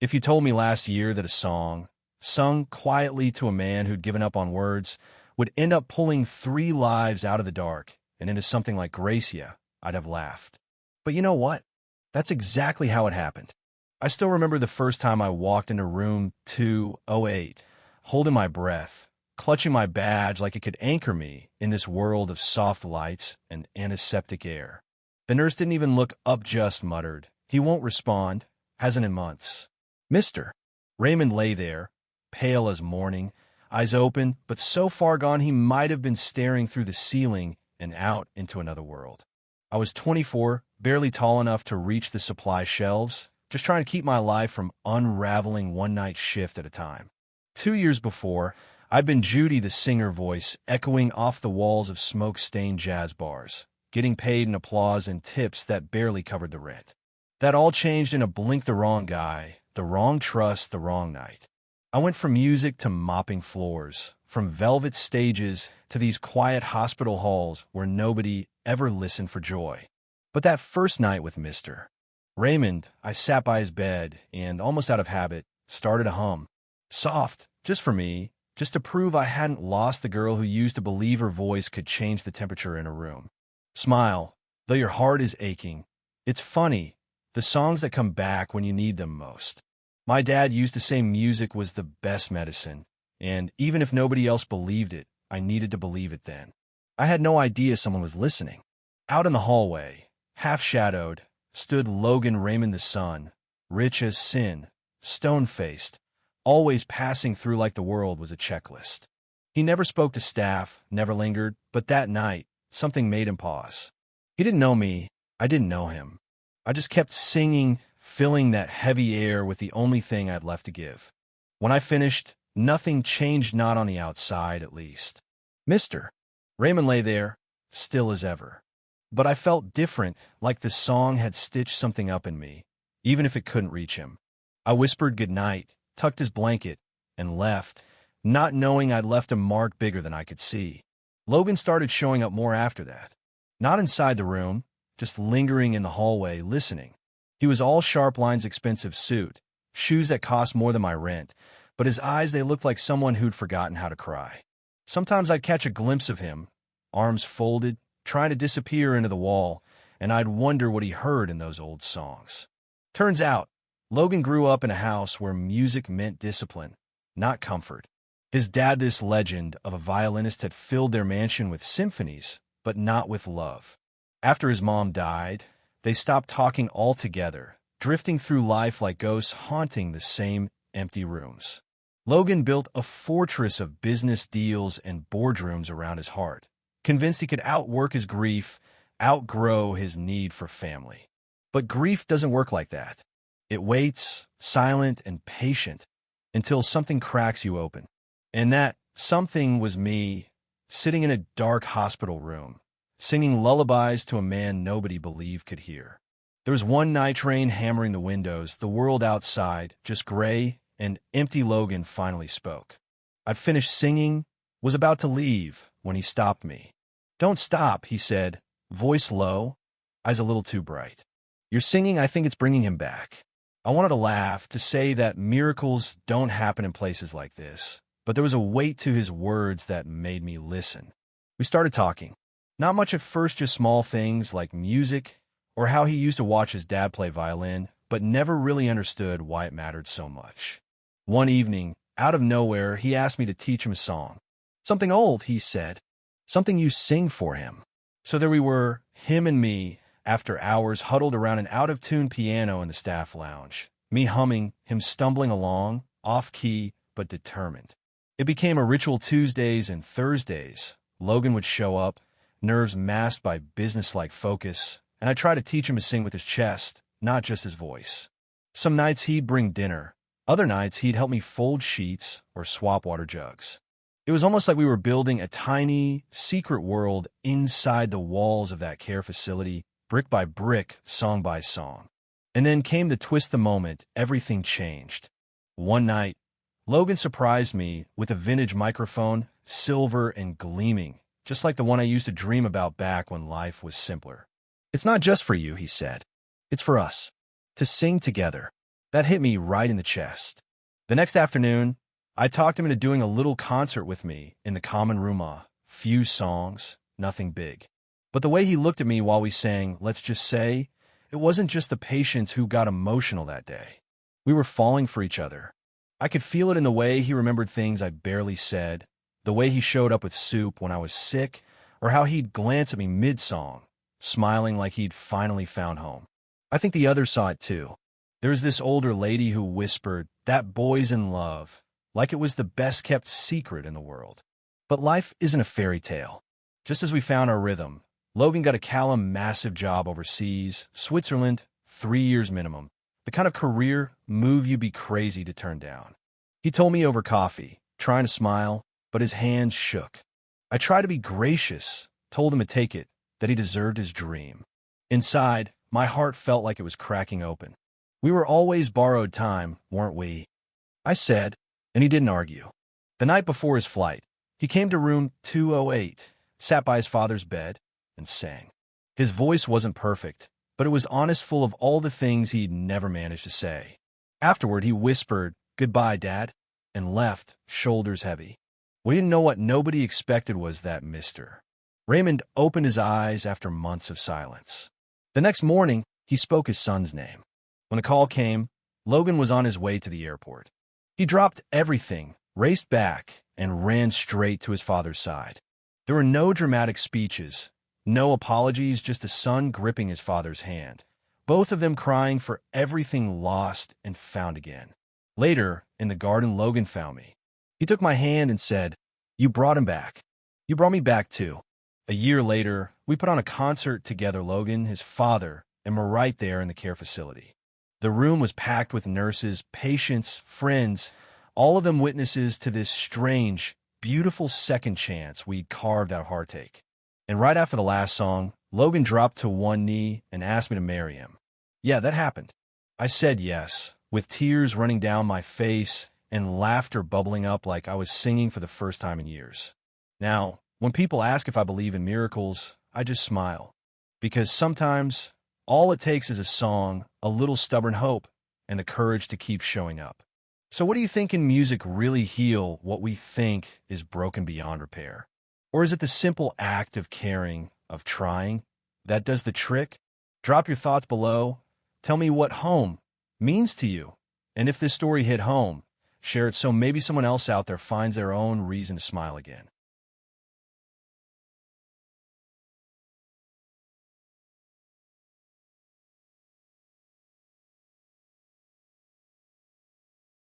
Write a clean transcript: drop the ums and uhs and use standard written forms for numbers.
If you told me last year that a song, sung quietly to a man who'd given up on words, would end up pulling 3 lives out of the dark and into something like Gracia, I'd have laughed. But you know what? That's exactly how it happened. I still remember the first time I walked into room 208, holding my breath, clutching my badge like it could anchor me in this world of soft lights and antiseptic air. The nurse didn't even look up, just muttered, "He won't respond. Hasn't in months." "Mister." Raymond lay there, pale as morning, eyes open, but so far gone he might have been staring through the ceiling and out into another world. I was 24, barely tall enough to reach the supply shelves, just trying to keep my life from unraveling one night shift at a time. 2 years before, I'd been Judy the singer voice echoing off the walls of smoke-stained jazz bars, getting paid in applause and tips that barely covered the rent. That all changed in a blink. The wrong guy, the wrong trust, the wrong night. I went from music to mopping floors, from velvet stages to these quiet hospital halls where nobody ever listened for joy. But that first night with Mr. Raymond, I sat by his bed and, almost out of habit, started to hum. Soft, just for me, just to prove I hadn't lost the girl who used to believe her voice could change the temperature in a room. Smile, though your heart is aching. It's funny, the songs that come back when you need them most. My dad used to say music was the best medicine, and even if nobody else believed it, I needed to believe it then. I had no idea someone was listening. Out in the hallway, half-shadowed, stood Logan Raymond the son, rich as sin, stone-faced, always passing through like the world was a checklist. He never spoke to staff, never lingered, but that night, something made him pause. He didn't know me, I didn't know him. I just kept singing, filling that heavy air with the only thing I'd left to give. When I finished, nothing changed, not on the outside, at least. Mr. Raymond lay there, still as ever. But I felt different, like the song had stitched something up in me, even if it couldn't reach him. I whispered goodnight, tucked his blanket, and left, not knowing I'd left a mark bigger than I could see. Logan started showing up more after that. Not inside the room, just lingering in the hallway, listening. He was all sharp lines, expensive suit, shoes that cost more than my rent, but his eyes, they looked like someone who'd forgotten how to cry. Sometimes I'd catch a glimpse of him, arms folded, trying to disappear into the wall, and I'd wonder what he heard in those old songs. Turns out, Logan grew up in a house where music meant discipline, not comfort. His dad, this legend of a violinist, had filled their mansion with symphonies, but not with love. After his mom died, they stopped talking altogether, drifting through life like ghosts haunting the same empty rooms. Logan built a fortress of business deals and boardrooms around his heart, convinced he could outwork his grief, outgrow his need for family. But grief doesn't work like that. It waits, silent and patient, until something cracks you open. And that something was me, sitting in a dark hospital room, singing lullabies to a man nobody believed could hear. There was one night rain hammering the windows, the world outside, just gray and empty. Logan finally spoke. I'd finished singing, was about to leave, when he stopped me. "Don't stop," he said, voice low, eyes a little too bright. "You're singing, I think it's bringing him back." I wanted to laugh, to say that miracles don't happen in places like this, but there was a weight to his words that made me listen. We started talking. Not much at first, just small things like music or how he used to watch his dad play violin, but never really understood why it mattered so much. One evening, out of nowhere, he asked me to teach him a song. "Something old," he said. "Something you sing for him." So there we were, him and me, after hours huddled around an out-of-tune piano in the staff lounge. Me humming, him stumbling along, off-key, but determined. It became a ritual. Tuesdays and Thursdays, Logan would show up, nerves masked by business-like focus, and I'd try to teach him to sing with his chest, not just his voice. Some nights he'd bring dinner. Other nights he'd help me fold sheets or swap water jugs. It was almost like we were building a tiny, secret world inside the walls of that care facility, brick by brick, song by song. And then came the twist, the moment everything changed. One night, Logan surprised me with a vintage microphone, silver and gleaming, just like the one I used to dream about back when life was simpler. "It's not just for you," he said. "It's for us. To sing together. That hit me right in the chest. The next afternoon, I talked him into doing a little concert with me in the common room. Few songs, nothing big. But the way he looked at me while we sang, let's just say, it wasn't just the patients who got emotional that day. We were falling for each other. I could feel it in the way he remembered things I barely said, the way he showed up with soup when I was sick, or how he'd glance at me mid-song, smiling like he'd finally found home. I think the others saw it too. There was this older lady who whispered, "That boy's in love," like it was the best-kept secret in the world. But life isn't a fairy tale. Just as we found our rhythm, Logan got a Callum massive job overseas, Switzerland, 3 years minimum. The kind of career move you'd be crazy to turn down. He told me over coffee, trying to smile, but his hands shook. I tried to be gracious, told him to take it, that he deserved his dream. Inside, my heart felt like it was cracking open. We were always borrowed time, weren't we? I said, and he didn't argue. The night before his flight, he came to room 208, sat by his father's bed, and sang. His voice wasn't perfect, but it was honest, full of all the things he'd never managed to say. Afterward, he whispered, "Goodbye, Dad," and left, shoulders heavy. We didn't know what nobody expected was that Mr. Raymond opened his eyes after months of silence. The next morning, he spoke his son's name. When the call came, Logan was on his way to the airport. He dropped everything, raced back, and ran straight to his father's side. There were no dramatic speeches, no apologies, just a son gripping his father's hand, both of them crying for everything lost and found again. Later, in the garden, Logan found me. He took my hand and said, "You brought him back. You brought me back too." A year later, we put on a concert together, Logan, his father, and we're right there in the care facility. The room was packed with nurses, patients, friends, all of them witnesses to this strange, beautiful second chance we'd carved out heartache. And right after the last song, Logan dropped to one knee and asked me to marry him. Yeah, that happened. I said yes, with tears running down my face and laughter bubbling up like I was singing for the first time in years. Now, when people ask if I believe in miracles, I just smile. Because sometimes, all it takes is a song, a little stubborn hope, and the courage to keep showing up. So what do you think in music really heal what we think is broken beyond repair? Or is it the simple act of caring, of trying, that does the trick? Drop your thoughts below. Tell me what home means to you. And if this story hit home, share it so maybe someone else out there finds their own reason to smile again.